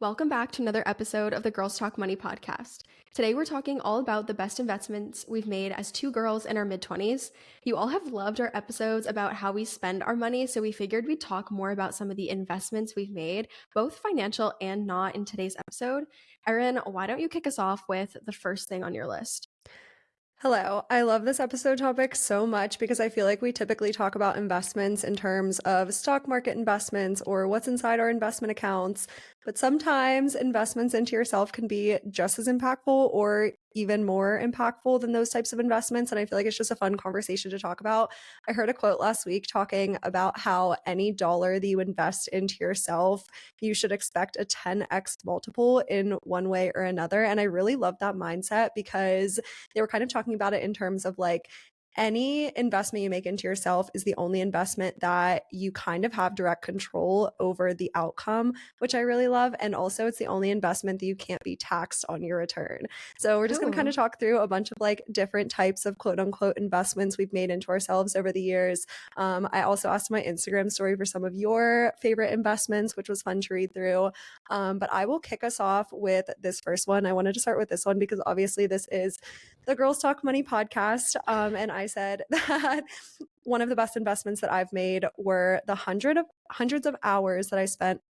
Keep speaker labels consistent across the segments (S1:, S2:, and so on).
S1: Welcome back to another episode of the Girls Talk Money podcast. Today we're talking all about the best investments we've made as two girls in our mid-20s. You all have loved our episodes about how we spend our money, so we figured we'd talk more about some of the investments we've made, both financial and not, in today's episode. Erin, why don't you kick us off with the first thing on your list?
S2: Hello. I love this episode topic so much because I feel like we typically talk about investments in terms of stock market investments or what's inside our investment accounts. But sometimes investments into yourself can be just as impactful or even more impactful than those types of investments. And I feel like it's just a fun conversation to talk about. I heard a quote last week talking about how any dollar that you invest into yourself, you should expect a 10x multiple in one way or another. And I really love that mindset because they were kind of talking about it in terms of like any investment you make into yourself is the only investment that you kind of have direct control over the outcome, which I really love. And also, it's the only investment that you can't be taxed on your return. So, we're just going to kind of talk through a bunch of like different types of quote unquote investments we've made into ourselves over the years. I also asked my Instagram story for some of your favorite investments, which was fun to read through. But I will kick us off with this first one. I wanted to start with this one because obviously this is the Girls Talk Money podcast. And I said that one of the best investments that I've made were the hundreds of hours that I spent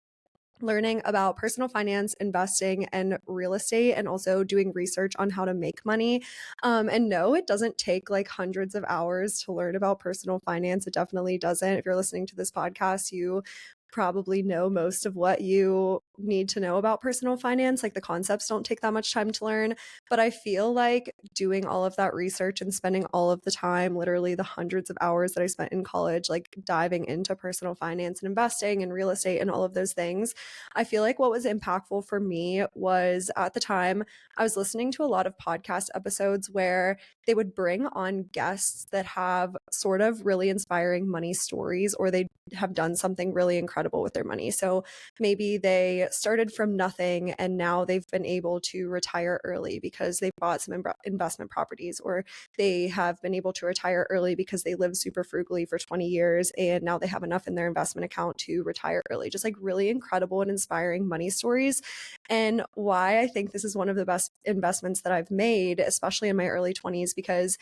S2: learning about personal finance, investing, and real estate, and also doing research on how to make money. And no, it doesn't take like hundreds of hours to learn about personal finance. It definitely doesn't. If you're listening to this podcast, you probably know most of what you need to know about personal finance. Like the concepts don't take that much time to learn. But I feel like doing all of that research and spending all of the time, literally the hundreds of hours that I spent in college, like diving into personal finance and investing and real estate and all of those things, I feel like what was impactful for me was at the time I was listening to a lot of podcast episodes where they would bring on guests that have sort of really inspiring money stories, or they have done something really incredible with their money. So maybe they started from nothing and now they've been able to retire early because they bought some investment properties, or they have been able to retire early because they lived super frugally for 20 years and now they have enough in their investment account to retire early. Just like really incredible and inspiring money stories. And why I think this is one of the best investments that I've made, especially in my early 20s, because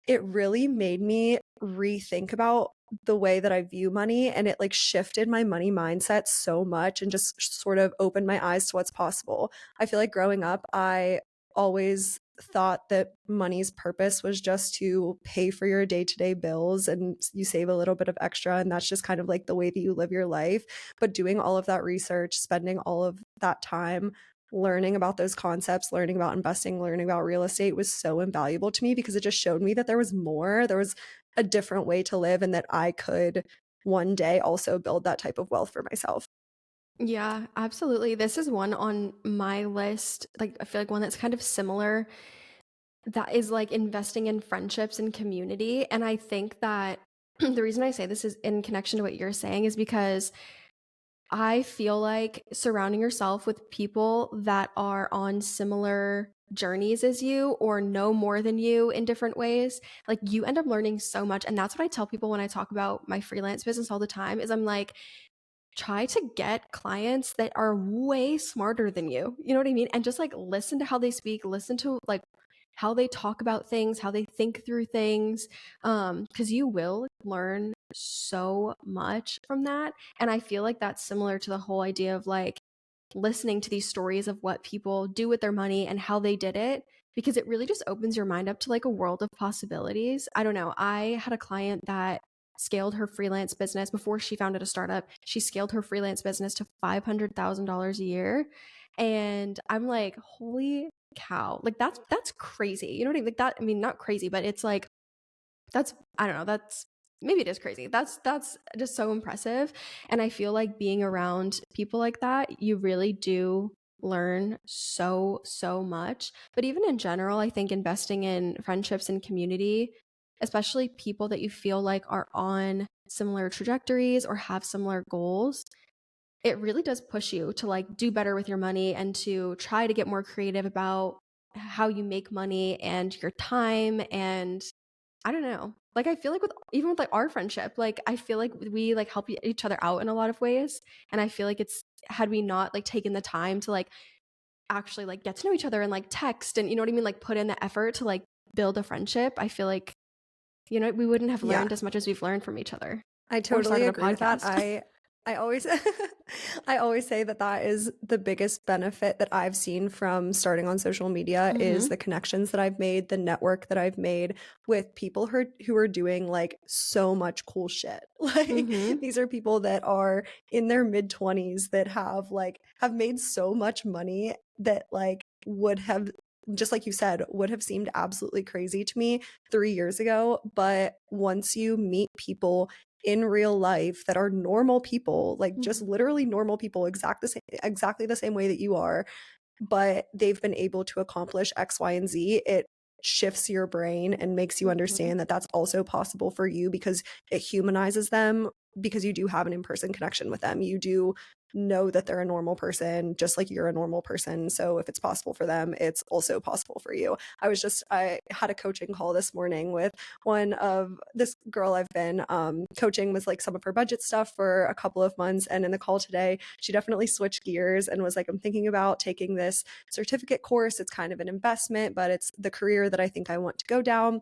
S2: it really made me rethink about the way that I view money, and it like shifted my money mindset so much and just sort of opened my eyes to what's possible. I feel like growing up, I always thought that money's purpose was just to pay for your day-to-day bills and you save a little bit of extra, and that's just kind of like the way that you live your life. But doing all of that research, spending all of that time learning about those concepts, learning about investing, learning about real estate was so invaluable to me because it just showed me that there was more, there was a different way to live, and that I could one day also build that type of wealth for myself.
S1: Yeah, absolutely. This is one on my list. Like, I feel like one that's kind of similar. That is like investing in friendships and community. And I think that the reason I say this is in connection to what you're saying is because I feel like surrounding yourself with people that are on similar journeys as you or know more than you in different ways, like you end up learning so much. And that's what I tell people when I talk about my freelance business all the time is I'm like, try to get clients that are way smarter than you. You know what I mean? And just like listen to how they speak, listen to like how they talk about things, how they think through things. Because you will learn so much from that. And I feel like that's similar to the whole idea of like listening to these stories of what people do with their money and how they did it. Because it really just opens your mind up to like a world of possibilities. I don't know. I had a client that scaled her freelance business before she founded a startup. She scaled her freelance business to $500,000 a year. And I'm like, holy cow. Like that's crazy. You know what I mean? Like that, I mean, not crazy, but it's like that's I don't know, that's maybe it is crazy. That's just so impressive. And I feel like being around people like that, you really do learn so much. But even in general, I think investing in friendships and community, especially people that you feel like are on similar trajectories or have similar goals, it really does push you to like do better with your money and to try to get more creative about how you make money and your time. And I don't know. Like I feel like with even with like our friendship, like I feel like we like help each other out in a lot of ways, and I feel like had we not like taken the time to like actually like get to know each other and like text and you know what I mean, like put in the effort to like build a friendship, I feel like, you know, we wouldn't have
S2: Yeah.
S1: learned as much as we've learned from each other
S2: I
S1: or
S2: totally
S1: started a
S2: agree with that.
S1: podcast.
S2: I always I always say that that is the biggest benefit that I've seen from starting on social media is
S1: Hmm.
S2: the connections that I've made, the network that I've made with people who are doing like so much cool shit. Like
S1: Hmm.
S2: these are people that are in their mid 20s that have made so much money that like would have, just like you said, would have seemed absolutely crazy to me 3 years ago. But once you meet people in real life that are normal people, like just
S1: Hmm.
S2: literally normal people, exactly the same way that you are, but they've been able to accomplish X, Y, and Z, it shifts your brain and makes you
S1: Hmm.
S2: understand that that's also possible for you because it humanizes them because you do have an in-person connection with them. You do know that they're a normal person just like you're a normal person. So if it's possible for them, it's also possible for you. I had a coaching call this morning with one of this girl I've been coaching with like some of her budget stuff for a couple of months. And in the call today, she definitely switched gears and was like, I'm thinking about taking this certificate course. It's kind of an investment, but it's the career that I think I want to go down.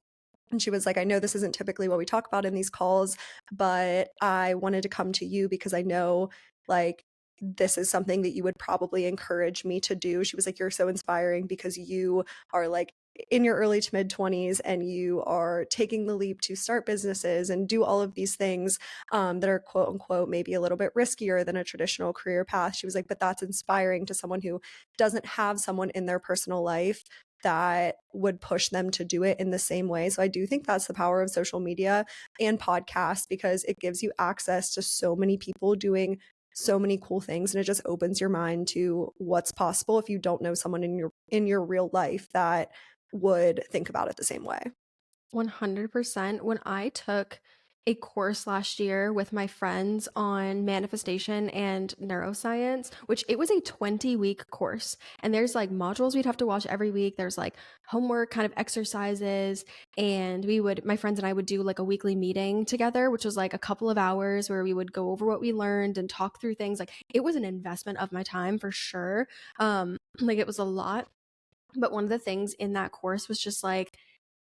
S2: And she was like, I know this isn't typically what we talk about in these calls, but I wanted to come to you because I know like this is something that you would probably encourage me to do. She was like, you're so inspiring because you are like in your early to mid 20s and you are taking the leap to start businesses and do all of these things that are quote unquote maybe a little bit riskier than a traditional career path. She was like, but that's inspiring to someone who doesn't have someone in their personal life that would push them to do it in the same way. So I do think that's the power of social media and podcasts because it gives you access to so many people doing so many cool things and it just opens your mind to what's possible if you don't know someone in your real life that would think about it the same way.
S1: 100%. When I took a course last year with my friends on manifestation and neuroscience, which it was a 20-week course. And there's like modules we'd have to watch every week. There's like homework kind of exercises. And my friends and I would do like a weekly meeting together, which was like a couple of hours where we would go over what we learned and talk through things. Like it was an investment of my time for sure. Like it was a lot. But one of the things in that course was just like,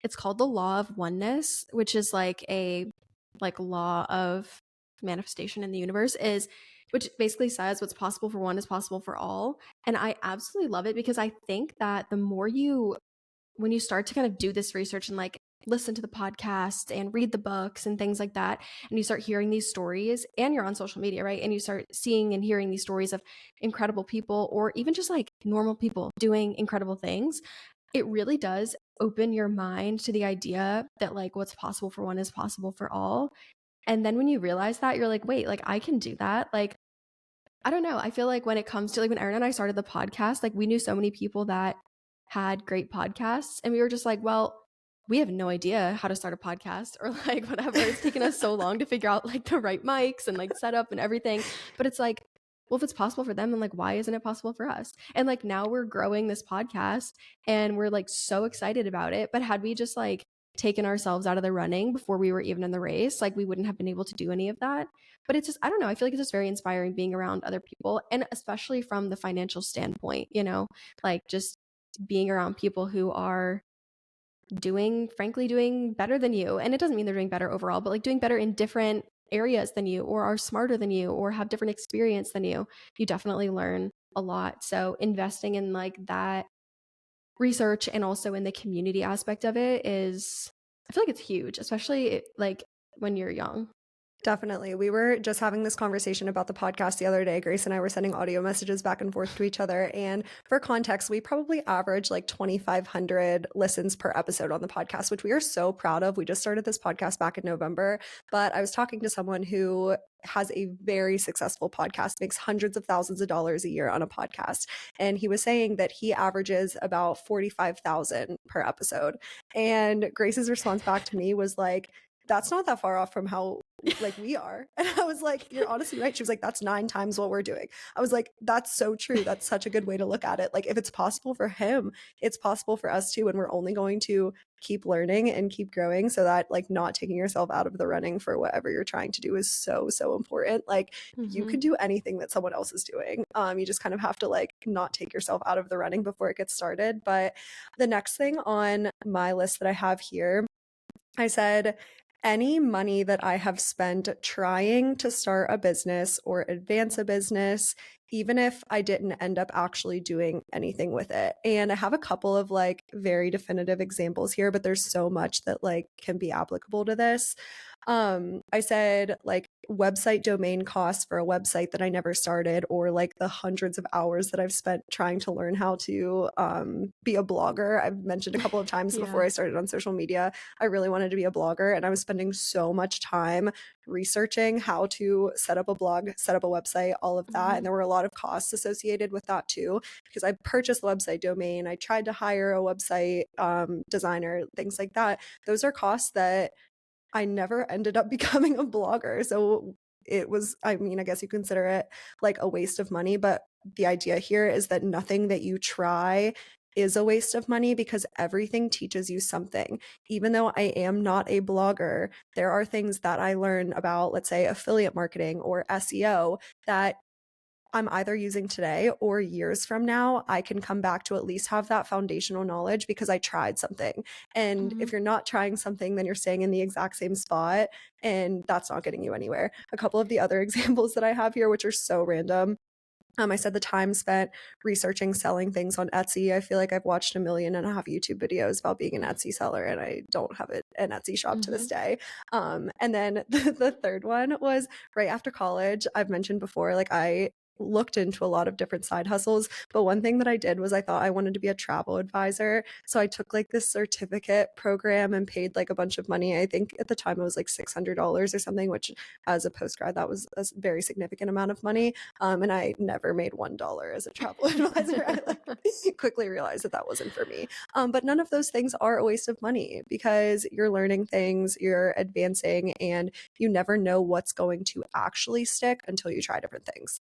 S1: it's called the law of oneness, which is like a like law of manifestation in the universe, is which basically says what's possible for one is possible for all. And I absolutely love it because I think that the more you when you start to kind of do this research and like listen to the podcasts and read the books and things like that, and you start hearing these stories and you're on social media, right? And you start seeing and hearing these stories of incredible people or even just like normal people doing incredible things, it really does open your mind to the idea that like what's possible for one is possible for all. And then when you realize that, you're like, wait, like I can do that. Like, I don't know. I feel like when it comes to like when Erin and I started the podcast, like we knew so many people that had great podcasts and we were just like, well, we have no idea how to start a podcast or like whatever. It's taken us so long to figure out like the right mics and like setup and everything. But it's like, well, if it's possible for them, then like why isn't it possible for us? And like now we're growing this podcast and we're like so excited about it. But had we just like taken ourselves out of the running before we were even in the race, like we wouldn't have been able to do any of that. But it's just, I don't know, I feel like it's just very inspiring being around other people and especially from the financial standpoint, you know, like just being around people who are frankly doing better than you. And it doesn't mean they're doing better overall, but like doing better in different areas than you or are smarter than you or have different experience than you definitely learn a lot. So investing in like that research and also in the community aspect of it is, I feel like it's huge, especially like when you're young.
S2: Definitely. We were just having this conversation about the podcast the other day. Grace and I were sending audio messages back and forth to each other. And for context, we probably average like 2,500 listens per episode on the podcast, which we are so proud of. We just started this podcast back in November. But I was talking to someone who has a very successful podcast, makes hundreds of thousands of dollars a year on a podcast. And he was saying that he averages about 45,000 per episode. And Grace's response back to me was like, that's not that far off from how like we are. And I was like, you're honestly right. She was like, that's 9 times what we're doing. I was like, that's so true. That's such a good way to look at it. Like, if it's possible for him, it's possible for us too. And we're only going to keep learning and keep growing, so that like not taking yourself out of the running for whatever you're trying to do is so, so important. Like, you
S1: Hmm.
S2: can do anything that someone else is doing. You just kind of have to like not take yourself out of the running before it gets started. But the next thing on my list that I have here, I said, any money that I have spent trying to start a business or advance a business, even if I didn't end up actually doing anything with it. And I have a couple of like very definitive examples here, but there's so much that like can be applicable to this. I said like website domain costs for a website that I never started, or like the hundreds of hours that I've spent trying to learn how to be a blogger. I've mentioned a couple of times before
S1: Yeah.
S2: I started on social media, I really wanted to be a blogger, and I was spending so much time researching how to set up a blog, set up a website, all of that.
S1: Hmm.
S2: And there were a lot of costs associated with that too, because I purchased the website domain, I tried to hire a website designer, things like that. Those are costs that I never ended up becoming a blogger. So it was, I mean, I guess you consider it like a waste of money, but the idea here is that nothing that you try is a waste of money, because everything teaches you something. Even though I am not a blogger, there are things that I learn about, let's say, affiliate marketing or SEO, that I'm either using today or years from now, I can come back to at least have that foundational knowledge because I tried something. And
S1: Hmm.
S2: if you're not trying something, then you're staying in the exact same spot, and that's not getting you anywhere. A couple of the other examples that I have here, which are so random. I said the time spent researching selling things on Etsy. I feel like I've watched 1.5 million YouTube videos about being an Etsy seller, and I don't have an Etsy shop to this
S1: Hmm.
S2: day. And then the third one was right after college. I've mentioned before, like I looked into a lot of different side hustles, but one thing that I did was I thought I wanted to be a travel advisor. So I took like this certificate program and paid like a bunch of money. I think at the time it was like $600 or something, which as a post grad, that was a very significant amount of money. And I never made $1 as a travel advisor. I like quickly realized that that wasn't for me. But none of those things are a waste of money, because you're learning things, you're advancing, and you never know what's going to actually stick until you try different things.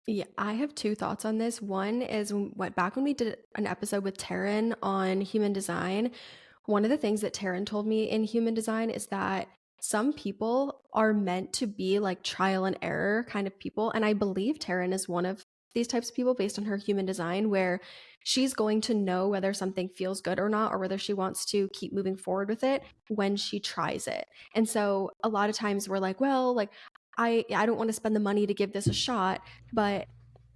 S1: Yeah, I have two thoughts on this. One is what back when we did an episode with Taryn on human design, one of the things that Taryn told me in human design is that some people are meant to be like trial and error kind of people. And I believe Taryn is one of these types of people based on her human design, where she's going to know whether something feels good or not, or whether she wants to keep moving forward with it when she tries it. And so a lot of times we're like, well, like, I don't want to spend the money to give this a shot, but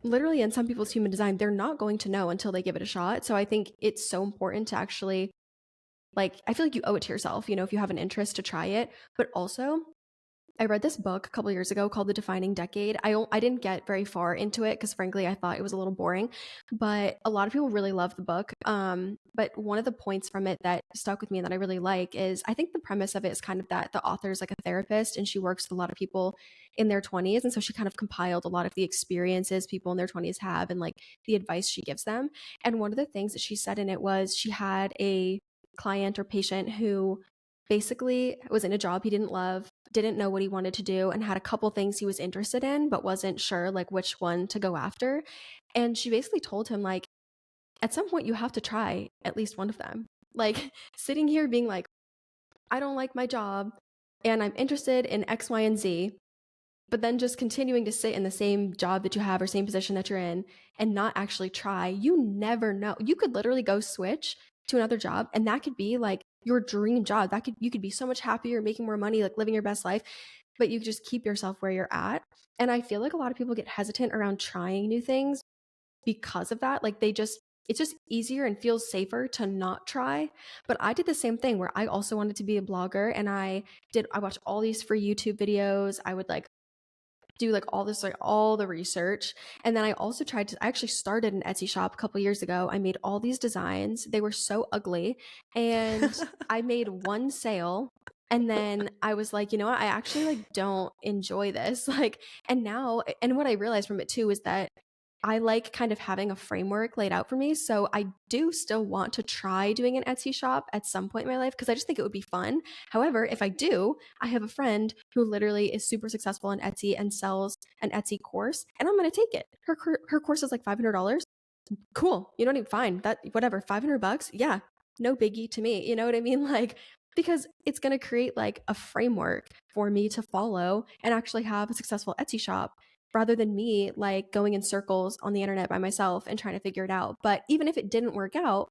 S1: literally in some people's human design, they're not going to know until they give it a shot. So I think it's so important to actually, like, I feel like you owe it to yourself, if you have an interest, to try it. But also, I read this book a couple years ago called The Defining Decade. I didn't get very far into it because frankly I thought it was a little boring, but a lot of people really love the book. But one of the points from it that stuck with me and that I really like is, I think the premise of it is kind of that the author is like a therapist and she works with a lot of people in their 20s, and so she kind of compiled a lot of the experiences people in their 20s have and like the advice she gives them. And one of the things that she said in it was she had a client or patient who basically was in a job he didn't love, didn't know what he wanted to do, and had a couple things he was interested in but wasn't sure like which one to go after. And she basically told him, like, at some point you have to try at least one of them. Like, sitting here being like, I don't like my job and I'm interested in X, Y, and Z, but then just continuing to sit in the same job that you have or same position that you're in and not actually try, you never know. You could literally go switch to another job and that could be like your dream job. That could, you could be so much happier, making more money, like living your best life, but you just keep yourself where you're at. And I feel like a lot of people get hesitant around trying new things because of that. Like, they just, it's just easier and feels safer to not try. But I did the same thing where I also wanted to be a blogger, and I watched all these free YouTube videos. I would like do like all this, like all the research. And then I also I actually started an Etsy shop a couple years ago. I made all these designs. They were so ugly. And I made one sale. And then I was like, you know what? I actually like don't enjoy this. Like, and now, and what I realized from it too is that I like kind of having a framework laid out for me. So I do still want to try doing an Etsy shop at some point in my life because I just think it would be fun. However, if I do, I have a friend who literally is super successful on Etsy and sells an Etsy course, and I'm going to take it. Her course is like $500. Cool. You don't even fine. That whatever, $500. Yeah. No biggie to me. You know what I mean? Like, because it's going to create like a framework for me to follow and actually have a successful Etsy shop rather than me like going in circles on the internet by myself and trying to figure it out. But even if it didn't work out,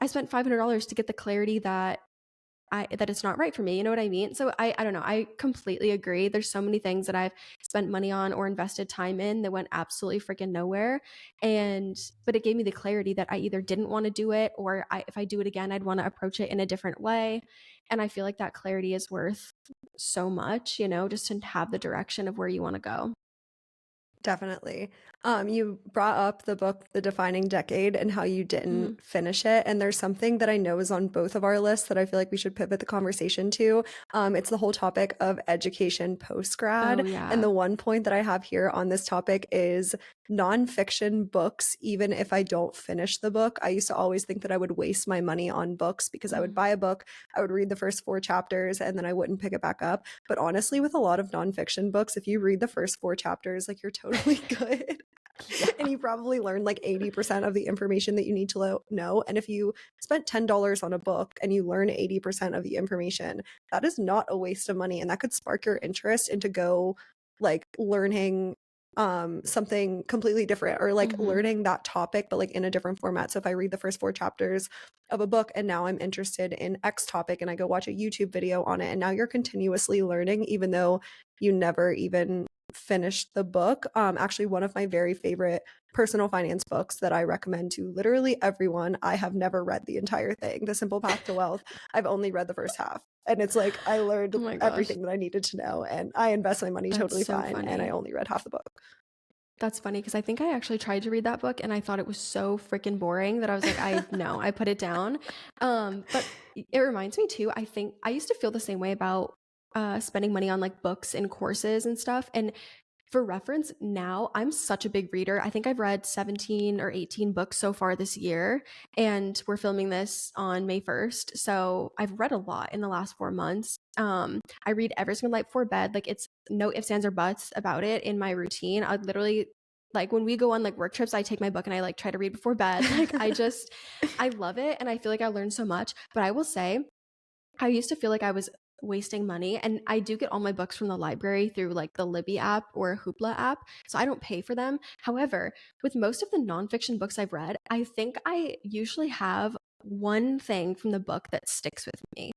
S1: I spent $500 to get the clarity that it's not right for me. You know what I mean? So I don't know. I completely agree. There's so many things that I've spent money on or invested time in that went absolutely freaking nowhere. But it gave me the clarity that I either didn't want to do it or if I do it again, I'd want to approach it in a different way. And I feel like that clarity is worth so much, just to have the direction of where you want to go.
S2: Definitely. You brought up the book, The Defining Decade, and how you
S1: Mhm.
S2: didn't finish it. And there's something that I know is on both of our lists that I feel like we should pivot the conversation to. It's the whole topic of education post
S1: Oh,
S2: grad. And
S1: yeah.
S2: the one point that I have here on this topic is nonfiction books, even if I don't finish the book. I used to always think that I would waste my money on books because I would
S1: Mhm.
S2: buy a book, I would read the first 4 chapters, and then I wouldn't pick it back up. But honestly, with a lot of nonfiction books, if you read the first 4 chapters, like you're totally good. And
S1: Yeah.
S2: you probably learned like 80% of the information that you need to know. And if you spent $10 on a book and you learn 80% of the information, that is not a waste of money. And that could spark your interest into go like learning something completely different or like
S1: Mhm.
S2: learning that topic but like in a different format. So if I read the first 4 chapters of a book and now I'm interested in X topic and I go watch a YouTube video on it, and now you're continuously learning even though you never even finished the book. Actually, one of my very favorite personal finance books that I recommend to literally everyone. I have never read the entire thing, The Simple Path to Wealth. I've only read the first half. And it's like I learned
S1: Oh my gosh.
S2: everything that I needed to know and I invest my money
S1: That's
S2: totally
S1: so
S2: fine. And I
S1: funny.
S2: only read half the book.
S1: That's funny because I think I actually tried to read that book and I thought it was so freaking boring that I was like, I no, I put it down. But it reminds me too, I think I used to feel the same way about spending money on like books and courses and stuff. And for reference, now I'm such a big reader. I think I've read 17 or 18 books so far this year, and we're filming this on May 1st. So I've read a lot in the last 4 months. I read every single night before bed. Like it's no ifs, ands, or buts about it in my routine. I literally like when we go on like work trips, I take my book and I like try to read before bed. I love it and I feel like I learned so much. But I will say, I used to feel like I was wasting money, and I do get all my books from the library through like the Libby app or Hoopla app, so I don't pay for them. However, with most of the nonfiction books I've read, I think I usually have one thing from the book that sticks with me.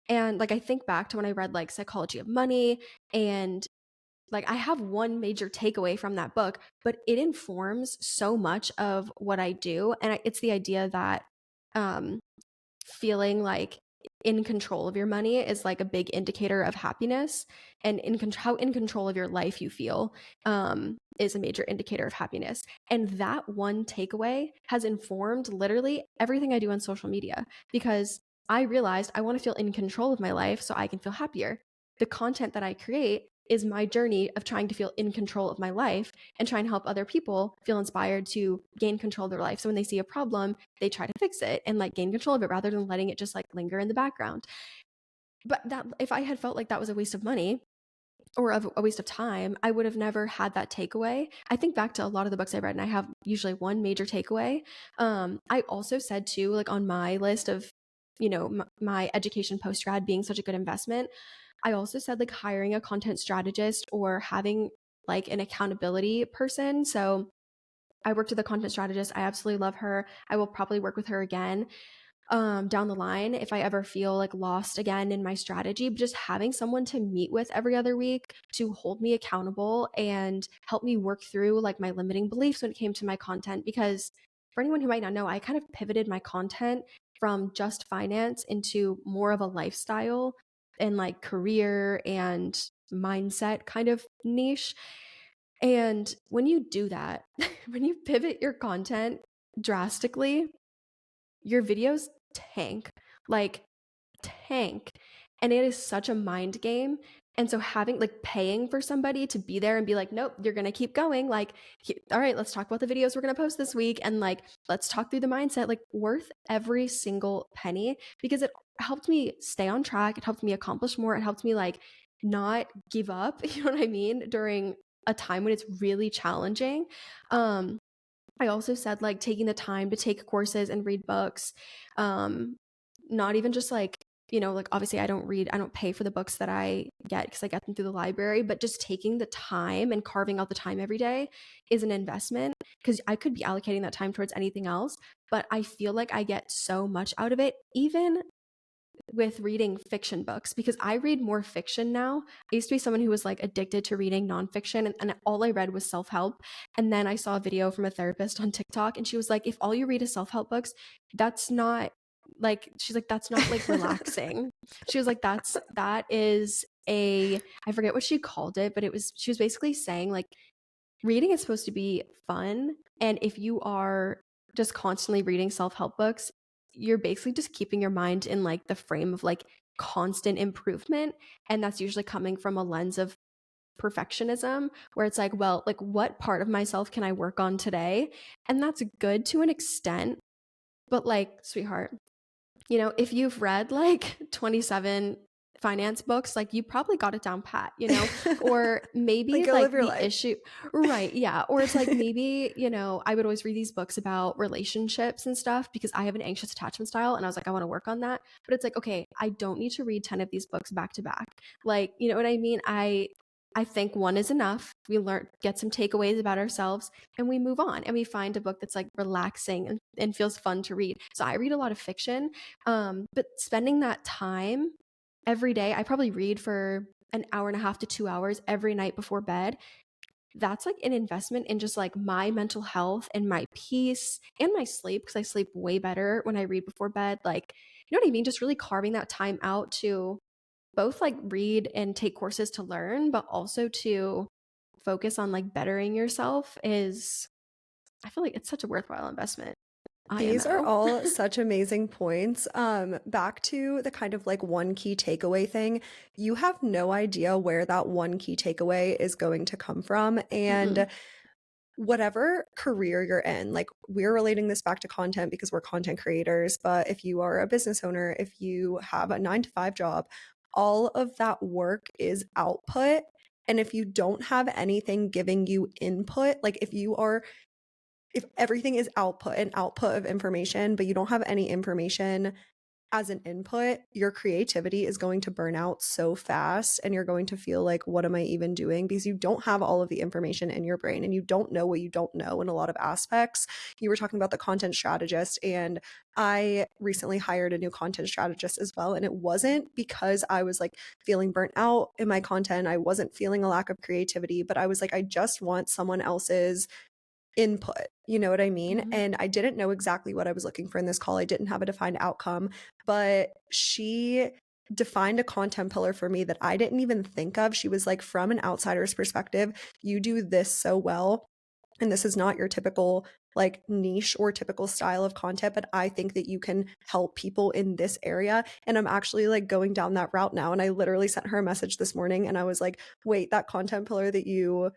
S1: And like I think back to when I read like Psychology of Money, and like I have one major takeaway from that book, but it informs so much of what I do. And it's the idea that um feeling like in control of your money is like a big indicator of happiness, and how in control of your life you feel is a major indicator of happiness. And that one takeaway has informed literally everything I do on social media because I realized I want to feel in control of my life so I can feel happier. The content that I create is my journey of trying to feel in control of my life and try and help other people feel inspired to gain control of their life. So when they see a problem, they try to fix it and like gain control of it rather than letting it just like linger in the background. But that if I had felt like that was a waste of money or a waste of time, I would have never had that takeaway. I think back to a lot of the books I read and I have usually one major takeaway. I also said too, like on my list of, my education post grad being such a good investment, I also said like hiring a content strategist or having like an accountability person. So I worked with a content strategist. I absolutely love her. I will probably work with her again down the line if I ever feel like lost again in my strategy. But just having someone to meet with every other week to hold me accountable and help me work through like my limiting beliefs when it came to my content. Because for anyone who might not know, I kind of pivoted my content from just finance into more of a lifestyle and like career and mindset kind of niche. And when you do that, when you pivot your content drastically, your videos tank, like tank. And it is such a mind game. And so having like paying for somebody to be there and be like, nope, you're going to keep going. Like, all right, let's talk about the videos we're going to post this week. And like, let's talk through the mindset, like worth every single penny because it helped me stay on track. It helped me accomplish more. It helped me like not give up, you know what I mean, during a time when it's really challenging. Um, I also said like taking the time to take courses and read books. Um, not even just like, like obviously I don't pay for the books that I get because I get them through the library, but just taking the time and carving out the time every day is an investment because I could be allocating that time towards anything else. But I feel like I get so much out of it, even with reading fiction books because I read more fiction now. I used to be someone who was like addicted to reading nonfiction and all I read was self-help. And then I saw a video from a therapist on TikTok and she was like, if all you read is self-help books, that's not like, she's like, that's not like relaxing. She was like, that is a, I forget what she called it, but she was basically saying like reading is supposed to be fun. And if you are just constantly reading self-help books, you're basically just keeping your mind in like the frame of like constant improvement. And that's usually coming from a lens of perfectionism where it's like, well, like what part of myself can I work on today? And that's good to an extent. But like, sweetheart, if you've read like 27 finance books, like you probably got it down pat, or maybe
S2: Like, go
S1: like
S2: live your
S1: the
S2: life.
S1: issue, right? Yeah. Or it's like maybe, I would always read these books about relationships and stuff because I have an anxious attachment style and I was like, I want to work on that. But it's like, okay, I don't need to read 10 of these books back to back. Like, you know what I mean? I think one is enough. We get some takeaways about ourselves and we move on and we find a book that's like relaxing and feels fun to read. So I read a lot of fiction. But spending that time every day, I probably read for an hour and a half to 2 hours every night before bed. That's like an investment in just like my mental health and my peace and my sleep because I sleep way better when I read before bed. Like, you know what I mean? Just really carving that time out to both like read and take courses to learn, but also to focus on like bettering yourself is, I feel like it's such a worthwhile investment.
S2: These are
S1: IMO.
S2: all such amazing points. Back to the kind of like one key takeaway thing. You have no idea where that one key takeaway is going to come from. And
S1: Mm-mm.
S2: whatever career you're in, like we're relating this back to content because we're content creators, but if you are a business owner, if you have a 9 to 5 job, all of that work is output. And if you don't have anything giving you input, like if everything is output and output of information, but you don't have any information as an input, your creativity is going to burn out so fast and you're going to feel like, what am I even doing? Because you don't have all of the information in your brain and you don't know what you don't know in a lot of aspects. You were talking about the content strategist, and I recently hired a new content strategist as well. And it wasn't because I was like feeling burnt out in my content. I wasn't feeling a lack of creativity, but I was like, I just want someone else's input. You know what I mean?
S1: Mm-hmm.
S2: And I didn't know exactly what I was looking for in this call. I didn't have a defined outcome, but she defined a content pillar for me that I didn't even think of. She was like, from an outsider's perspective, you do this so well. And this is not your typical like niche or typical style of content, but I think that you can help people in this area. And I'm actually like going down that route now. And I literally sent her a message this morning and I was like, wait, that content pillar that you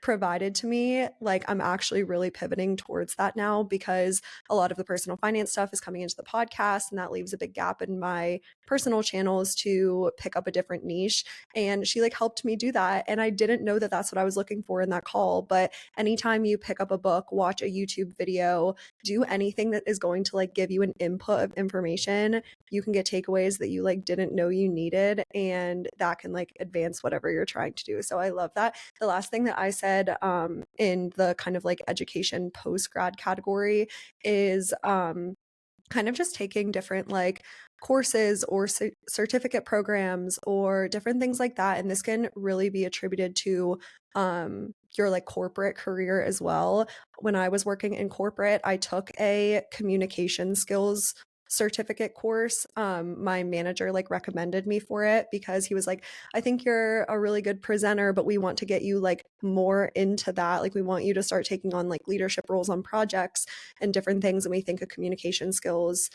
S2: provided to me, like I'm actually really pivoting towards that now because a lot of the personal finance stuff is coming into the podcast and that leaves a big gap in my personal channels to pick up a different niche. And she like helped me do that, and I didn't know that that's what I was looking for in that call. But anytime you pick up a book, watch a YouTube video, do anything that is going to like give you an input of information, you can get takeaways that you like didn't know you needed, and that can like advance whatever you're trying to do. So I love that. The last thing that I said in the kind of like education post grad category is kind of just taking different like courses or certificate programs or different things like that. And this can really be attributed to your like corporate career as well. When I was working in corporate, I took a communication skills certificate course. My manager like recommended me for it because he was like, I think you're a really good presenter, but we want to get you like more into that. Like we want you to start taking on like leadership roles on projects and different things. And we think a communication skills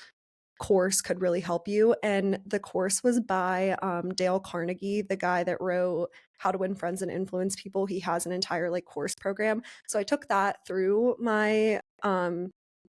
S2: course could really help you. And the course was by Dale Carnegie, the guy that wrote How to Win Friends and Influence People. He has an entire like course program. So I took that through my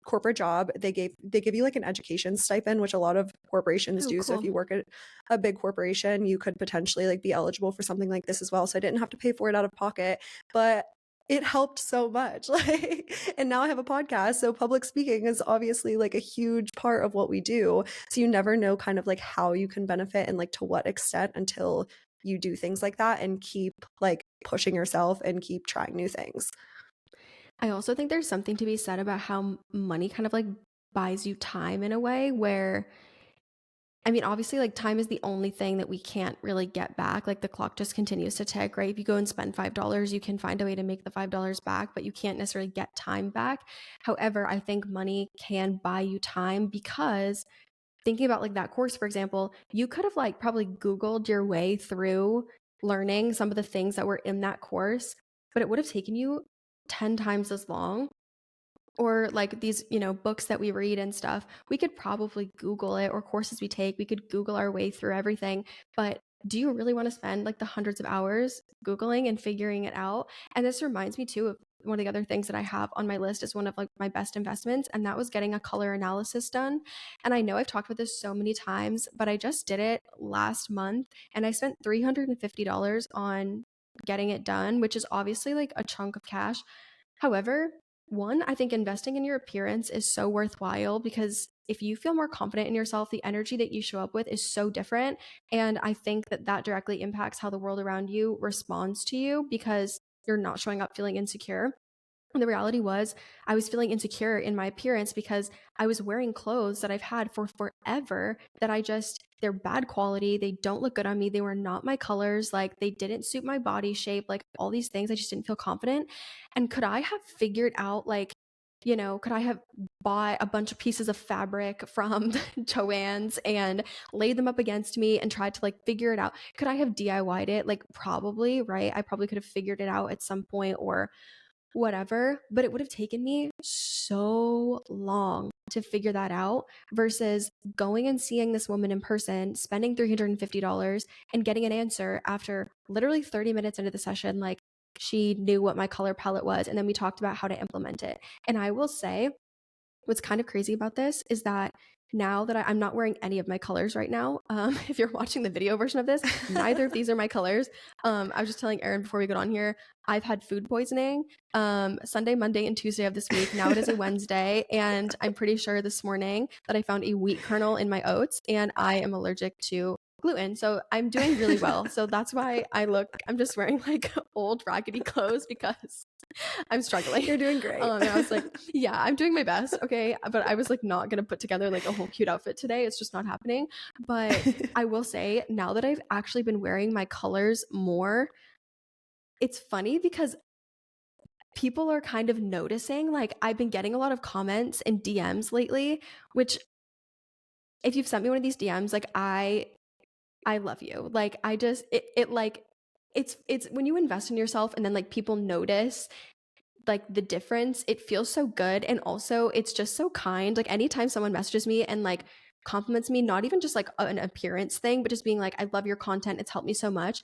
S2: corporate job. They give you like an education stipend, which a lot of corporations
S1: Oh,
S2: do. So if
S1: cool.
S2: you work at a big corporation, you could potentially like be eligible for something like this as well. So I didn't have to pay for it out of pocket, but it helped so much. Like, and now I have a podcast. So public speaking is obviously like a huge part of what we do. So you never know kind of like how you can benefit and like to what extent until you do things like that and keep like pushing yourself and keep trying new things.
S1: I also think there's something to be said about how money kind of like buys you time in a way where, I mean, obviously, like time is the only thing that we can't really get back. Like the clock just continues to tick, right? If you go and spend $5, you can find a way to make the $5 back, but you can't necessarily get time back. However, I think money can buy you time because thinking about like that course, for example, you could have like probably Googled your way through learning some of the things that were in that course, but it would have taken you 10 times as long. Or like these, books that we read and stuff, we could probably Google it, or courses we take, we could Google our way through everything. But do you really want to spend like the hundreds of hours Googling and figuring it out? And this reminds me too of one of the other things that I have on my list is one of like my best investments, and that was getting a color analysis done. And I know I've talked about this so many times, but I just did it last month and I spent $350 on getting it done, which is obviously like a chunk of cash. However, one, I think investing in your appearance is so worthwhile because if you feel more confident in yourself, the energy that you show up with is so different. And I think that that directly impacts how the world around you responds to you because you're not showing up feeling insecure. And the reality was, I was feeling insecure in my appearance because I was wearing clothes that I've had for forever that they're bad quality. They don't look good on me. They were not my colors. Like, they didn't suit my body shape, like all these things. I just didn't feel confident. And could I have figured out, like, could I have bought a bunch of pieces of fabric from Joann's and laid them up against me and tried to like figure it out? Could I have DIY'd it? Like, probably, right? I probably could have figured it out at some point or whatever, but it would have taken me so long to figure that out versus going and seeing this woman in person, spending $350 and getting an answer after literally 30 minutes into the session. Like, she knew what my color palette was, and then we talked about how to implement it. And I will say, what's kind of crazy about this is that now that I'm not wearing any of my colors right now, if you're watching the video version of this, neither of these are my colors. I was just telling Erin before we got on here, I've had food poisoning Sunday, Monday, and Tuesday of this week. Now it is a Wednesday, and I'm pretty sure this morning that I found a wheat kernel in my oats, and I am allergic to gluten. So I'm doing really well. So that's why I'm just wearing like old raggedy clothes because I'm struggling.
S2: You're doing great.
S1: And I was like, yeah, I'm doing my best. Okay. But I was like not going to put together like a whole cute outfit today. It's just not happening. But I will say now that I've actually been wearing my colors more, it's funny because people are kind of noticing, like I've been getting a lot of comments and DMs lately, which if you've sent me one of these DMs, like I love you. Like I just it like it's when you invest in yourself and then like people notice like the difference, it feels so good. And also it's just so kind. Like anytime someone messages me and like compliments me, not even just like an appearance thing, but just being like, I love your content, it's helped me so much.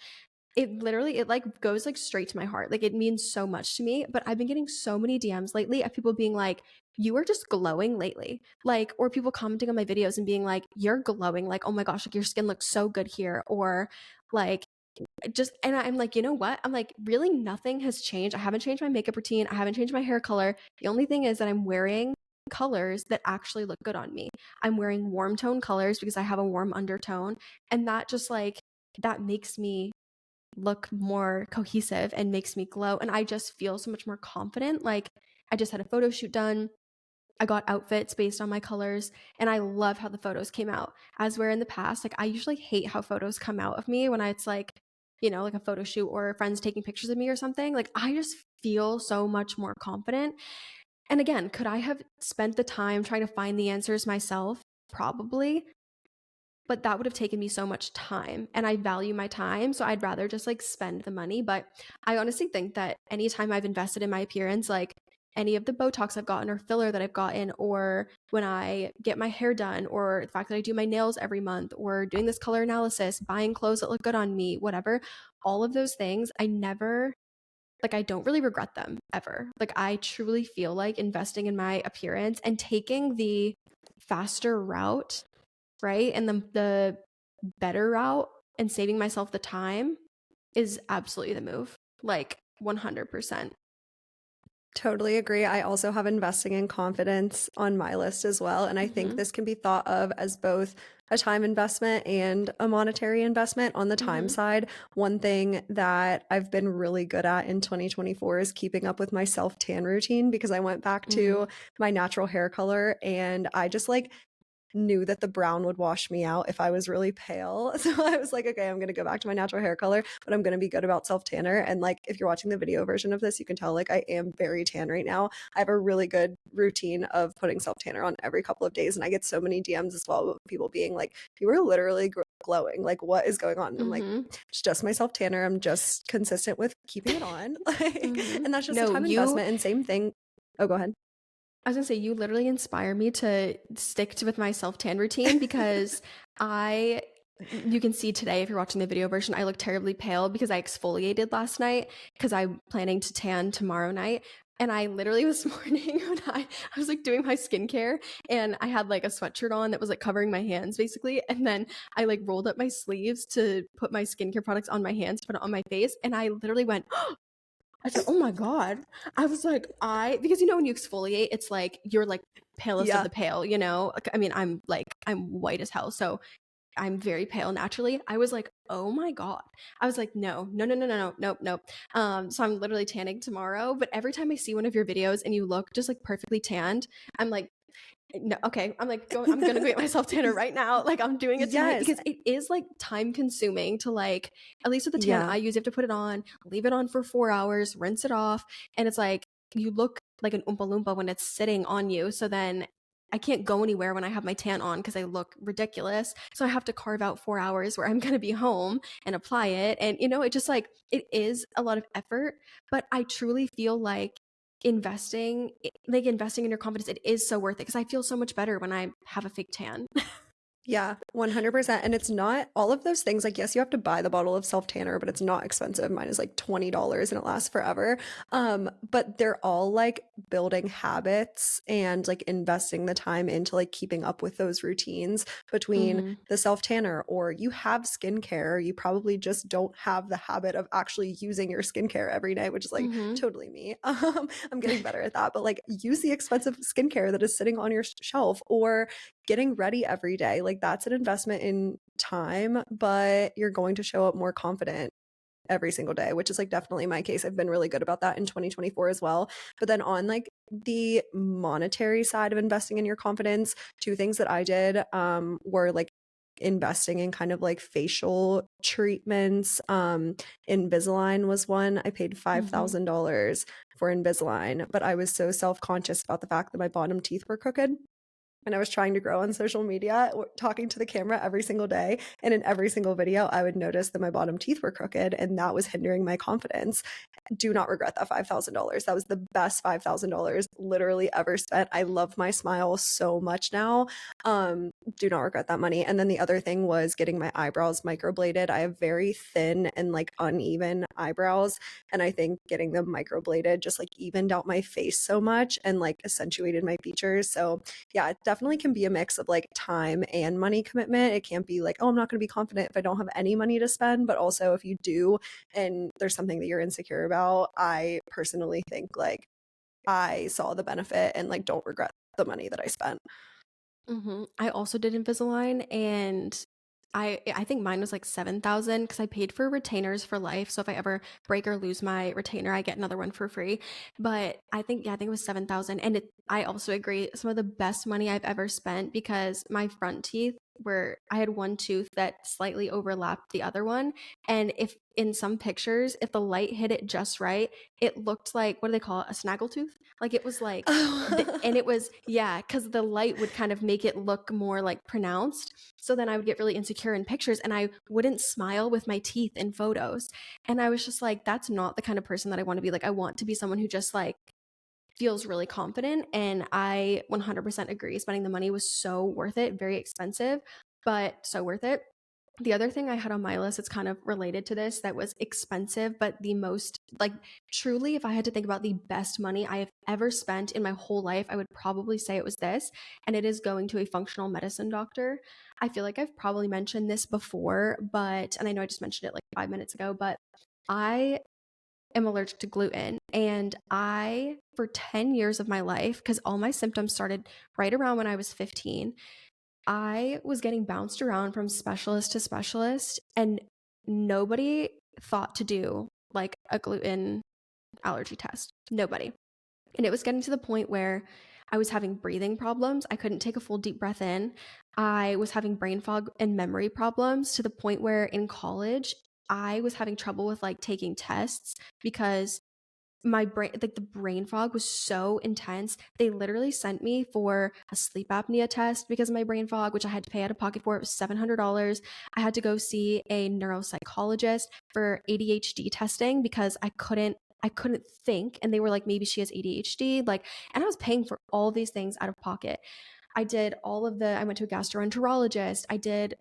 S1: It like goes like straight to my heart. Like it means so much to me. But I've been getting so many DMs lately of people being like, you are just glowing lately. Like, or people commenting on my videos and being like, you're glowing. Like, oh my gosh, like your skin looks so good here. Or like, just, and I'm like, you know what? I'm like, really nothing has changed. I haven't changed my makeup routine. I haven't changed my hair color. The only thing is that I'm wearing colors that actually look good on me. I'm wearing warm tone colors because I have a warm undertone. And that just like, that makes me look more cohesive and makes me glow. And I just feel so much more confident. Like I just had a photo shoot done. I got outfits based on my colors, and I love how the photos came out. As where in the past, like I usually hate how photos come out of me when it's like, like a photo shoot or friends taking pictures of me or something. Like I just feel so much more confident. And again, could I have spent the time trying to find the answers myself? Probably, but that would have taken me so much time, and I value my time, so I'd rather just like spend the money. But I honestly think that anytime I've invested in my appearance, like any of the Botox I've gotten or filler that I've gotten, or when I get my hair done, or the fact that I do my nails every month, or doing this color analysis, buying clothes that look good on me, whatever, all of those things, I never, like, I don't really regret them ever. Like, I truly feel like investing in my appearance and taking the faster route, right? And the better route and saving myself the time is absolutely the move. Like 100%.
S2: Totally agree. I also have investing in confidence on my list as well. And I think
S1: Mhm.
S2: this can be thought of as both a time investment and a monetary investment. On the time
S1: Mhm.
S2: side, one thing that I've been really good at in 2024 is keeping up with my self tan routine because I went back to
S1: Mhm.
S2: my natural hair color and I just like knew that the brown would wash me out if I was really pale. So I was like, okay, I'm gonna go back to my natural hair color, but I'm gonna be good about self tanner. And like, if you're watching the video version of this, you can tell like I am very tan right now. I have a really good routine of putting self tanner on every couple of days, and I get so many DMs as well of people being like, "You are literally glowing. Like, what is going on?" And I'm like,
S1: Mhm.
S2: "It's just my self tanner. I'm just consistent with keeping it on, like,
S1: Mhm.
S2: and that's just a
S1: No,
S2: time
S1: you
S2: investment." And same thing. Oh, go ahead.
S1: I was gonna say you literally inspire me to stick to with my self tan routine because I you can see today if you're watching the video version, I look terribly pale because I exfoliated last night because I'm planning to tan tomorrow night. And I literally this morning when I was like doing my skincare and I had like a sweatshirt on that was like covering my hands basically. And then I like rolled up my sleeves to put my skincare products on my hands, put it on my face. And I literally went, I said, "Oh my god." I was like, I because when you exfoliate, it's like you're like palest of
S2: Yeah.
S1: the pale, you know? Like, I mean, I'm white as hell, so I'm very pale naturally. I was like, "Oh my god." I was like, "No. No, no, no, no, no. Nope, nope." So I'm literally tanning tomorrow, but every time I see one of your videos and you look just like perfectly tanned, I'm like, no, okay. I'm gonna go get myself dinner right now. Like I'm doing it tonight
S2: Yes.
S1: because it is like time consuming to like, at least with the tan
S2: Yeah.
S1: I use, you have to put it on, leave it on for 4 hours, rinse it off. And it's like, you look like an Oompa Loompa when it's sitting on you. So then I can't go anywhere when I have my tan on because I look ridiculous. So I have to carve out 4 hours where I'm going to be home and apply it. And, it just like, it is a lot of effort, but I truly feel like investing in your confidence, it is so worth it because I feel so much better when I have a fake tan.
S2: Yeah, 100%. And it's not all of those things. Like, yes, you have to buy the bottle of self tanner, but it's not expensive. Mine is like $20 and it lasts forever. But they're all like building habits and like investing the time into like keeping up with those routines between
S1: Mhm.
S2: the self tanner or you have skincare. You probably just don't have the habit of actually using your skincare every day, which is like
S1: Mhm.
S2: totally me. I'm getting better at that, but like use the expensive skincare that is sitting on your shelf or getting ready every day. Like that's an investment in time, but you're going to show up more confident every single day, which is like definitely my case. I've been really good about that in 2024 as well. But then on like the monetary side of investing in your confidence, two things that I did were like investing in kind of like facial treatments. Invisalign was one. I paid
S1: Mhm.
S2: $5,000 for Invisalign, but I was so self-conscious about the fact that my bottom teeth were crooked and I was trying to grow on social media, talking to the camera every single day. And in every single video, I would notice that my bottom teeth were crooked, and that was hindering my confidence. Do not regret that $5,000. That was the best $5,000 literally ever spent. I love my smile so much now. Do not regret that money. And then the other thing was getting my eyebrows microbladed. I have very thin and like uneven eyebrows. And I think getting them microbladed just like evened out my face so much and like accentuated my features. So yeah, it definitely can be a mix of like time and money commitment. It can't be like, oh, I'm not going to be confident if I don't have any money to spend. But also, if you do and there's something that you're insecure about, I personally think like I saw the benefit and like don't regret the money that I spent.
S1: Mhm. I also did Invisalign and I think mine was like 7,000 because I paid for retainers for life. So if I ever break or lose my retainer, I get another one for free. But I think it was 7,000. And I also agree, some of the best money I've ever spent because my front teeth were, I had one tooth that slightly overlapped the other one. And if in some pictures, if the light hit it just right, it looked like, what do they call it? A snaggle tooth? Like it was like, and
S2: Oh.
S1: it was, yeah, because the light would kind of make it look more like pronounced. So then I would get really insecure in pictures and I wouldn't smile with my teeth in photos. And I was just like, that's not the kind of person that I want to be. Like, I want to be someone who just like feels really confident. And I 100% agree. Spending the money was so worth it, very expensive, but so worth it. The other thing I had on my list, it's kind of related to this, that was expensive, but the most, like, truly, if I had to think about the best money I have ever spent in my whole life, I would probably say it was this, and it is going to a functional medicine doctor. I feel like I've probably mentioned this before, and I know I just mentioned it like 5 minutes ago, but I am allergic to gluten. And for 10 years of my life, because all my symptoms started right around when I was 15, I was getting bounced around from specialist to specialist, and nobody thought to do like a gluten allergy test. Nobody. And it was getting to the point where I was having breathing problems. I couldn't take a full deep breath in. I was having brain fog and memory problems to the point where in college, I was having trouble with like taking tests because my brain, like the brain fog was so intense. They literally sent me for a sleep apnea test because of my brain fog, which I had to pay out of pocket for. It was $700. I had to go see a neuropsychologist for ADHD testing because I couldn't think, and they were like, maybe she has ADHD, like, and I was paying for all these things out of pocket. I went to a gastroenterologist. I did,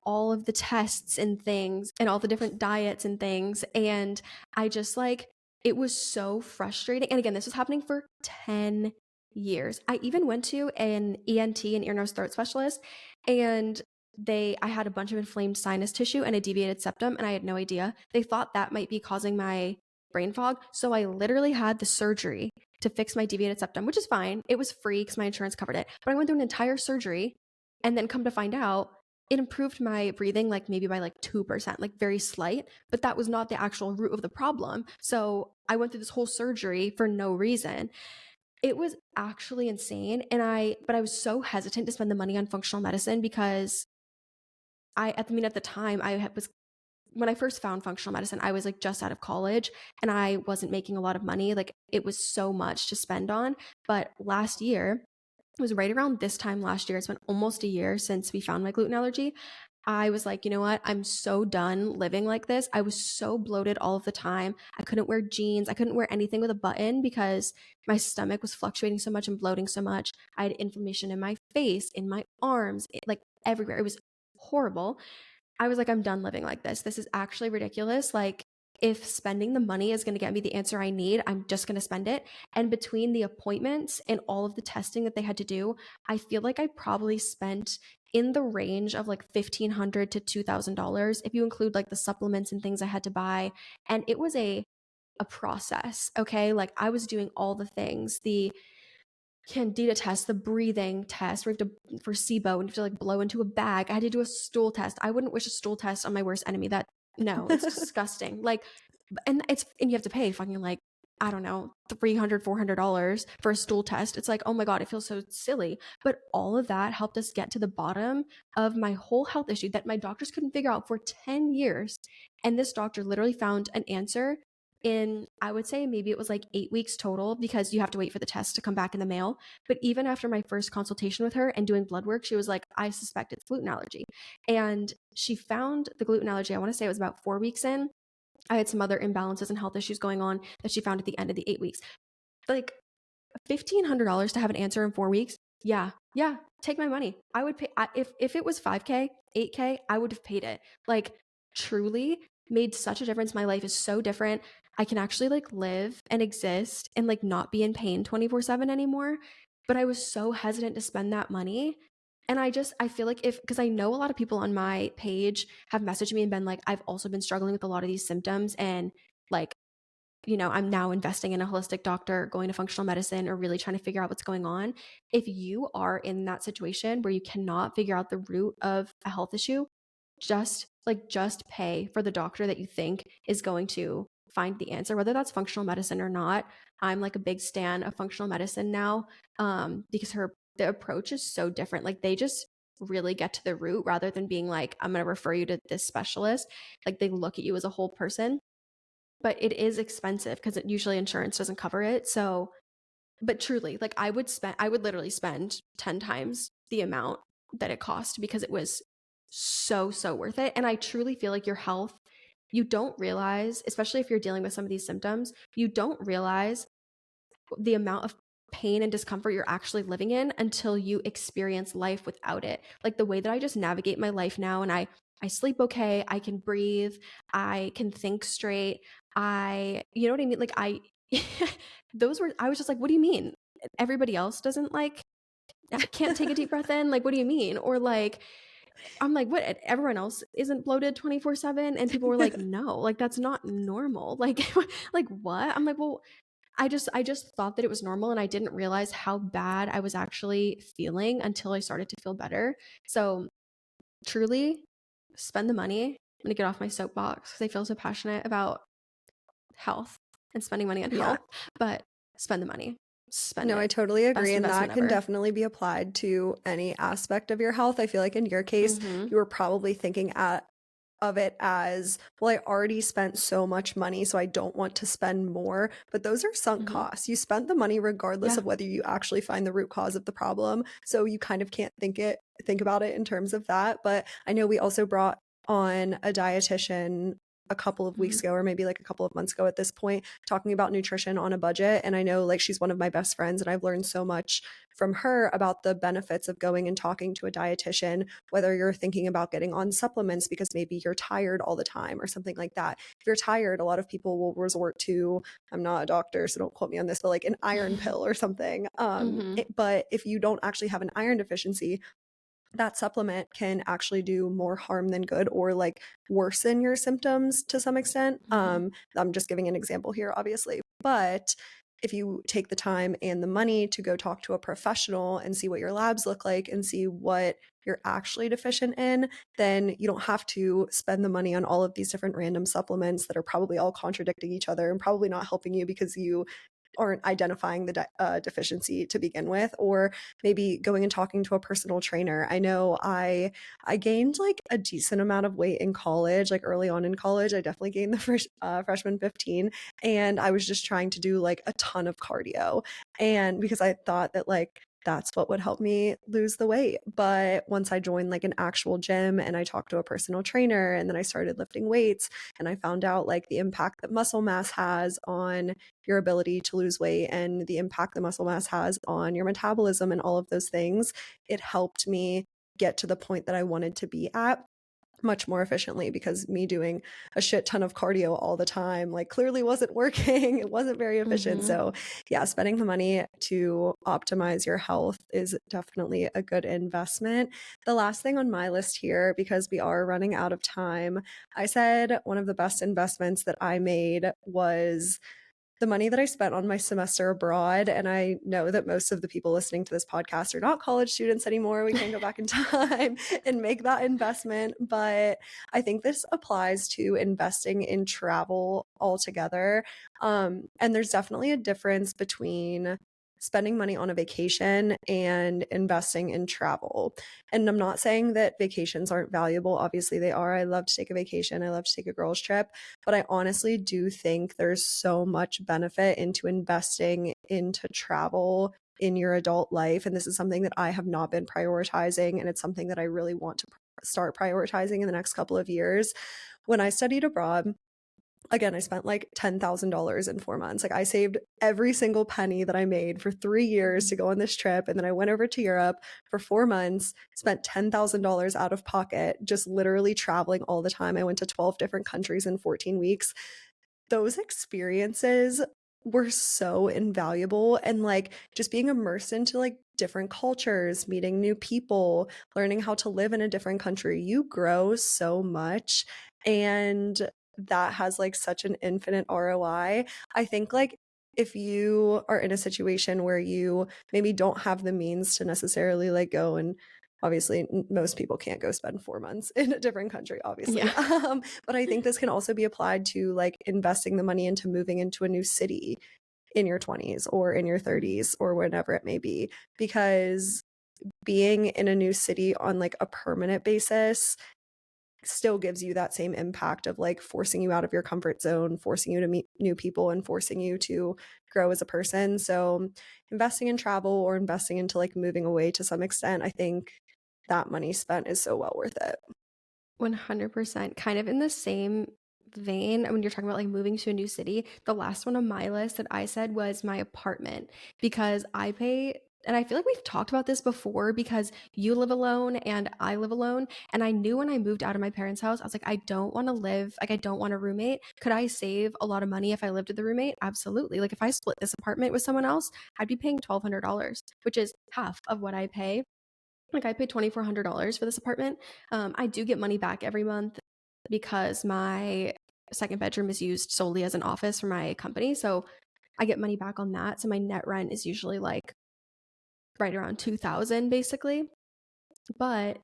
S1: all of the tests and things and all the different diets and things. And I just like, it was so frustrating. And again, this was happening for 10 years. I even went to an ENT, an ear, nose, throat specialist, and I had a bunch of inflamed sinus tissue and a deviated septum, and I had no idea. They thought that might be causing my brain fog. So I literally had the surgery to fix my deviated septum, which is fine. It was free because my insurance covered it. But I went through an entire surgery, and then come to find out, it improved my breathing like maybe by like 2%, like very slight, but that was not the actual root of the problem. So I went through this whole surgery for no reason. It was actually insane. But I was so hesitant to spend the money on functional medicine because at the time, when I first found functional medicine, I was like just out of college and I wasn't making a lot of money. Like it was so much to spend on. But last year, it was right around this time last year. It's been almost a year since we found my gluten allergy. I was like, you know what? I'm so done living like this. I was so bloated all of the time. I couldn't wear jeans. I couldn't wear anything with a button because my stomach was fluctuating so much and bloating so much. I had inflammation in my face, in my arms, like everywhere. It was horrible. I was like, I'm done living like this. This is actually ridiculous. Like, if spending the money is going to get me the answer I need, I'm just going to spend it. And between the appointments and all of the testing that they had to do, I feel like I probably spent in the range of like $1,500 to $2,000 if you include like the supplements and things I had to buy. And it was a process. Okay. Like I was doing all the things, the candida test, the breathing test, for SIBO, and you have to like blow into a bag. I had to do a stool test. I wouldn't wish a stool test on my worst enemy. No, it's disgusting. Like, and you have to pay fucking like, I don't know, $300, $400 for a stool test. It's like, oh my God, it feels so silly. But all of that helped us get to the bottom of my whole health issue that my doctors couldn't figure out for 10 years. And this doctor literally found an answer in, I would say maybe it was like 8 weeks total because you have to wait for the test to come back in the mail. But even after my first consultation with her and doing blood work, she was like, I suspect it's gluten allergy. And she found the gluten allergy, I want to say it was about 4 weeks in. I had some other imbalances and health issues going on that she found at the end of the 8 weeks. Like $1,500 to have an answer in 4 weeks. Yeah. Take my money. I would pay. If it was 5K, 8K, I would have paid it. Like truly made such a difference. My life is so different. I can actually like live and exist and like not be in pain 24/7 anymore. But I was so hesitant to spend that money. And I feel like because I know a lot of people on my page have messaged me and been like, I've also been struggling with a lot of these symptoms. And like, I'm now investing in a holistic doctor, going to functional medicine, or really trying to figure out what's going on. If you are in that situation where you cannot figure out the root of a health issue, just pay for the doctor that you think is going to find the answer, whether that's functional medicine or not. I'm like a big stan of functional medicine now, because the approach is so different. Like they just really get to the root rather than being like, I'm going to refer you to this specialist. Like they look at you as a whole person. But it is expensive because usually insurance doesn't cover it. So, but truly, like I would literally spend 10 times the amount that it cost because it was so, so worth it. And I truly feel like your health, you don't realize, especially if you're dealing with some of these symptoms, you don't realize the amount of pain and discomfort you're actually living in until you experience life without it. Like the way that I just navigate my life now, and I sleep okay, I can breathe, I can think straight. You know what I mean? Like I those were I was just like, "What do you mean? Everybody else doesn't like can't take a deep breath in? Like what do you mean?" Or like I'm like, "What? Everyone else isn't bloated 24/7?" And people were like, "No, like that's not normal." Like like what? I'm like, "Well, I just thought that it was normal and I didn't realize how bad I was actually feeling until I started to feel better." So, truly spend the money. I'm going to get off my soapbox cuz I feel so passionate about health and spending money on
S2: Yeah.
S1: health, but spend the money. Spend
S2: No, I
S1: it.
S2: totally agree.
S1: Best
S2: And that
S1: investment
S2: can
S1: ever.
S2: definitely be applied to any aspect of your health. I feel like in your case,
S1: Mhm.
S2: you were probably thinking of it as, well, I already spent so much money, so I don't want to spend more. But those are sunk
S1: Mhm.
S2: costs. You spent the money regardless
S1: Yeah.
S2: of whether you actually find the root cause of the problem. So you kind of can't think about it in terms of that. But I know we also brought on a dietitian a couple of weeks
S1: Mhm.
S2: ago, or maybe like a couple of months ago at this point, talking about nutrition on a budget. And I know like she's one of my best friends, and I've learned so much from her about the benefits of going and talking to a dietitian, whether you're thinking about getting on supplements because maybe you're tired all the time or something like that. If you're tired, a lot of people will resort to, I'm not a doctor, so don't quote me on this, but like an iron pill or something.
S1: Mhm.
S2: But if you don't actually have an iron deficiency, that supplement can actually do more harm than good, or like worsen your symptoms to some extent.
S1: Mhm.
S2: I'm just giving an example here, obviously. But if you take the time and the money to go talk to a professional and see what your labs look like and see what you're actually deficient in, then you don't have to spend the money on all of these different random supplements that are probably all contradicting each other and probably not helping you because you aren't identifying the deficiency to begin with, or maybe going and talking to a personal trainer. I know I gained like a decent amount of weight in college, like early on in college. I definitely gained the freshman 15, and I was just trying to do like a ton of cardio, and because I thought that like that's what would help me lose the weight. But once I joined like an actual gym and I talked to a personal trainer and then I started lifting weights, and I found out like the impact that muscle mass has on your ability to lose weight and the impact the muscle mass has on your metabolism and all of those things, it helped me get to the point that I wanted to be at much more efficiently, because me doing a shit ton of cardio all the time like clearly wasn't working. It wasn't very efficient.
S1: Mhm.
S2: So yeah, spending the money to optimize your health is definitely a good investment. The last thing on my list here, because we are running out of time, I said one of the best investments that I made was the money that I spent on my semester abroad. And I know that most of the people listening to this podcast are not college students anymore. We can't go back in time and make that investment. But I think this applies to investing in travel altogether. And there's definitely a difference between spending money on a vacation and investing in travel. And I'm not saying that vacations aren't valuable. Obviously, they are. I love to take a vacation, I love to take a girls' trip. But I honestly do think there's so much benefit into investing into travel in your adult life. And this is something that I have not been prioritizing. And it's something that I really want to start prioritizing in the next couple of years. When I studied abroad, again, I spent like $10,000 in 4 months. Like I saved every single penny that I made for 3 years to go on this trip. And then I went over to Europe for 4 months, spent $10,000 out of pocket, just literally traveling all the time. I went to 12 different countries in 14 weeks. Those experiences were so invaluable, and like just being immersed into like different cultures, meeting new people, learning how to live in a different country, you grow so much. And that has like such an infinite ROI. I think like if you are in a situation where you maybe don't have the means to necessarily like go and, obviously most people can't go spend 4 months in a different country, obviously.
S1: Yeah.
S2: But I think this can also be applied to like investing the money into moving into a new city in your 20s or in your
S1: Mhm.
S2: 30s or whenever it may be, because being in a new city on like a permanent basis still gives you that same impact of like forcing you out of your comfort zone, forcing you to meet new people, and forcing you to grow as a person. So investing in travel or investing into like moving away to some extent, I think that money spent is so well worth it.
S1: 100%. Kind of in the same vein, when you're talking about like moving to a new city, the last one on my list that I said was my apartment because I pay, and I feel like we've talked about this before because you live alone and I live alone. And I knew when I moved out of my parents' house, I was like, I don't want to live, like, I don't want a roommate. Could I save a lot of money if I lived with a roommate? Absolutely. Like, if I split this apartment with someone else, I'd be paying $1,200, which is half of what I pay. Like, I paid $2,400 for this apartment. I do get money back every month because my second bedroom is used solely as an office for my company. So I get money back on that. So my net rent is usually like right around 2000 basically. But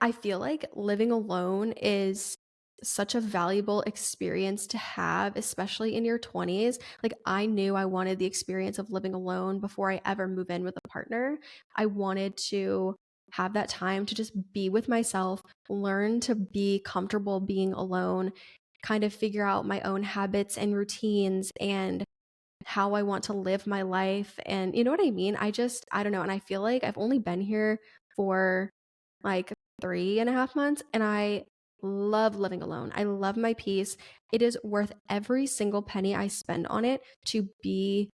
S1: I feel like living alone is such a valuable experience to have, especially in your 20s. Like, I knew I wanted the experience of living alone before I ever move in with a partner. I wanted to have that time to just be with myself, learn to be comfortable being alone, kind of figure out my own habits and routines and how I want to live my life. And you know what I mean? I don't know. And I feel like I've only been here for like 3.5 months and I love living alone. I love my peace. It is worth every single penny I spend on it to be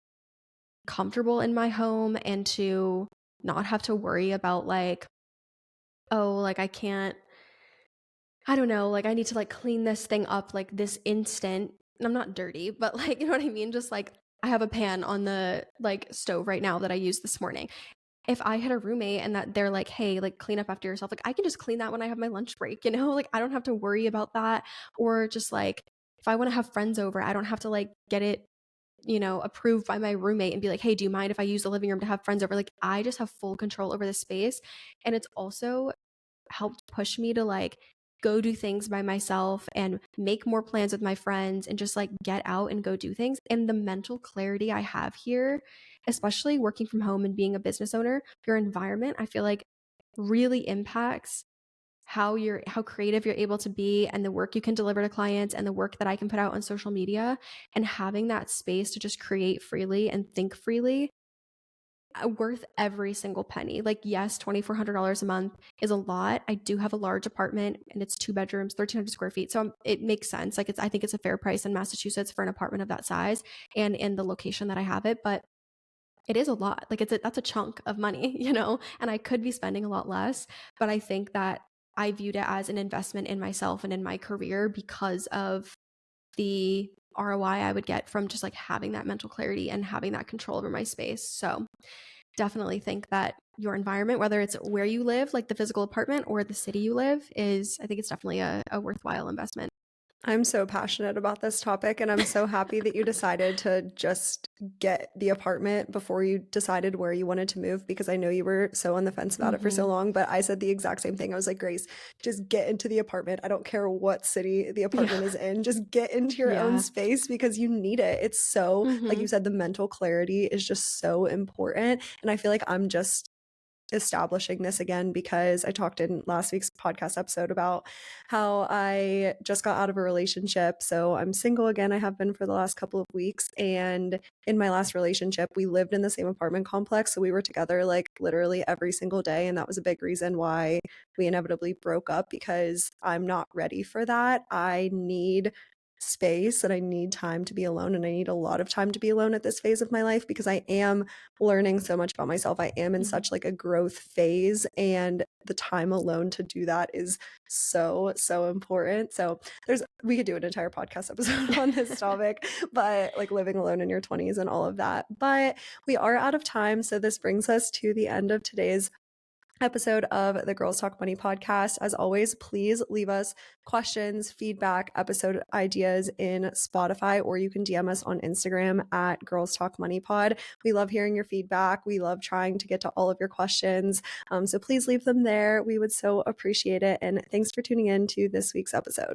S1: comfortable in my home and to not have to worry about like, oh, like I don't know, like I need to like clean this thing up like this instant. And I'm not dirty, but like, you know what I mean? Just like I have a pan on the like stove right now that I used this morning. If I had a roommate and that they're like, hey, like clean up after yourself, like I can just clean that when I have my lunch break, you know? Like I don't have to worry about that. Or just like if I want to have friends over, I don't have to like get it, approved by my roommate and be like, hey, do you mind if I use the living room to have friends over? Like I just have full control over the space. And it's also helped push me to like go do things by myself and make more plans with my friends and just like get out and go do things. And the mental clarity I have here, especially working from home and being a business owner, your environment, I feel like really impacts how creative you're able to be and the work you can deliver to clients and the work that I can put out on social media. And having that space to just create freely and think freely, worth every single penny. Like, yes, $2,400 a month is a lot. I do have a large apartment and it's 2 bedrooms, 1,300 square feet. So it makes sense. Like, I think it's a fair price in Massachusetts for an apartment of that size and in the location that I have it. But it is a lot. Like, that's a chunk of money, and I could be spending a lot less. But I think that I viewed it as an investment in myself and in my career because of the ROI I would get from just like having that mental clarity and having that control over my space. So definitely think that your environment, whether it's where you live, like the physical apartment, or the city you live, I think it's definitely a worthwhile investment.
S2: I'm so passionate about this topic, and I'm so happy that you decided to just get the apartment before you decided where you wanted to move, because I know you were so on the fence about it for so long. But I said the exact same thing. I was like, Grace, just get into the apartment. I don't care what city the apartment is in. Just get into your own space because you need it. It's so, like you said, the mental clarity is just so important. And I feel like I'm just establishing this again because I talked in last week's podcast episode about how I just got out of a relationship. So I'm single again. I have been for the last couple of weeks. And in my last relationship, we lived in the same apartment complex. So we were together like literally every single day. And that was a big reason why we inevitably broke up, because I'm not ready for that. I need space and I need time to be alone, and I need a lot of time to be alone at this phase of my life because I am learning so much about myself. I am in such like a growth phase, and the time alone to do that is so important. So we could do an entire podcast episode on this topic, but like living alone in your 20s and all of that. But we are out of time, so this brings us to the end of today's episode of the Girls Talk Money podcast. As always, please leave us questions, feedback, episode ideas in Spotify, or you can DM us on Instagram at Girls Talk Money Pod. We love hearing your feedback. We love trying to get to all of your questions. So please leave them there. We would so appreciate it. And thanks for tuning in to this week's episode.